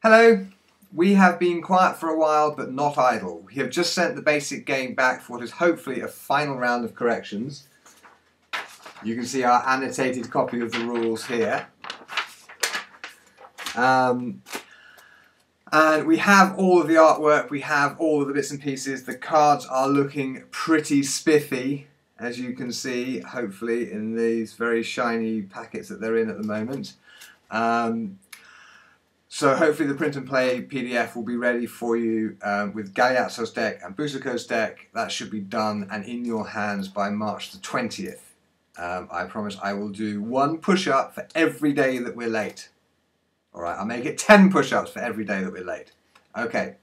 Hello, we have been quiet for a while but not idle. We have just sent the basic game back for what is hopefully a final round of corrections. You can see our annotated copy of the rules here. And we have all of the artwork, we have all of the bits and pieces. The cards are looking pretty spiffy, as you can see, hopefully, in these very shiny packets that they're in at the moment. So hopefully the print and play PDF will be ready for you with Galeazzo's deck and Busako's deck. That should be done and in your hands by March the 20th. I promise I will do 1 push-up for every day that we're late. Alright, I'll make it 10 push-ups for every day that we're late. Okay.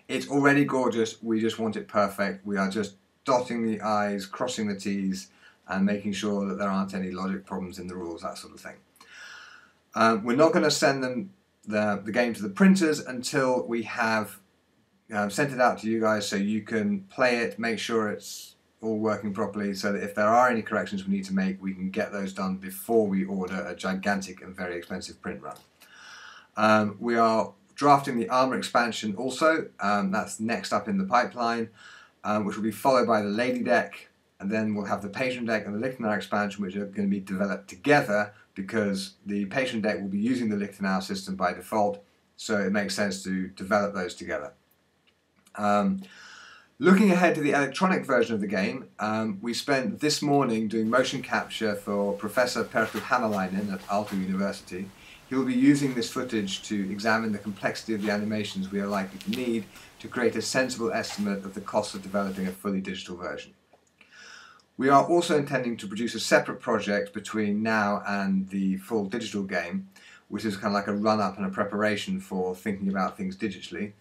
It's already gorgeous, we just want it perfect. We are just dotting the I's, crossing the T's, and making sure that there aren't any logic problems in the rules, that sort of thing. We're not going to send them the game to the printers until we have sent it out to you guys so you can play it, make sure it's all working properly, so that if there are any corrections we need to make, we can get those done before we order a gigantic and very expensive print run. We are drafting the armor expansion also. That's next up in the pipeline, which will be followed by the Lady deck, and then we'll have the Patron deck and the Lichtenauer expansion, which are going to be developed together because the Patron deck will be using the Lichtenauer system by default, so it makes sense to develop those together. Looking ahead to the electronic version of the game, we spent this morning doing motion capture for Professor Perttu Hämäläinen at Aalto University. He will be using this footage to examine the complexity of the animations we are likely to need to create a sensible estimate of the cost of developing a fully digital version. We are also intending to produce a separate project between now and the full digital game, which is kind of like a run-up and a preparation for thinking about things digitally.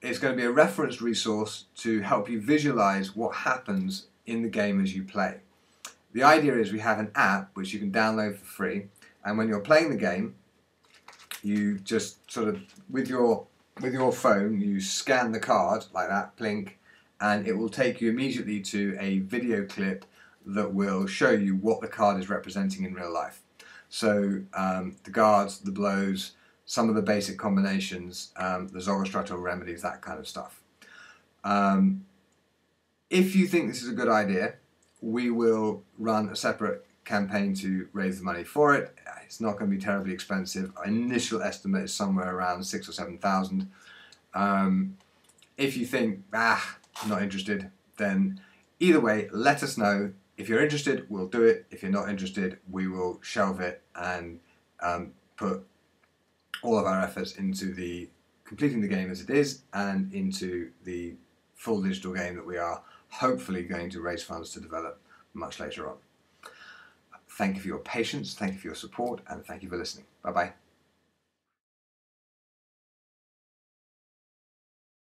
It's going to be a reference resource to help you visualize what happens in the game as you play. The idea is we have an app which you can download for free, and when you're playing the game, you just sort of, with your phone, you scan the card like that, blink, and it will take you immediately to a video clip that will show you what the card is representing in real life. So the guards, the blows, some of the basic combinations, the Zoroastrian remedies, that kind of stuff. If you think this is a good idea, we will run a separate campaign to raise the money for it. It's not going to be terribly expensive. Our initial estimate is somewhere around 6,000 or 7,000. If you think, I'm not interested, then either way, let us know. If you're interested, we'll do it. If you're not interested, we will shelve it and put all of our efforts into completing the game as it is and into the full digital game that we are hopefully going to raise funds to develop much later on. Thank you for your patience, thank you for your support, and thank you for listening. Bye-bye.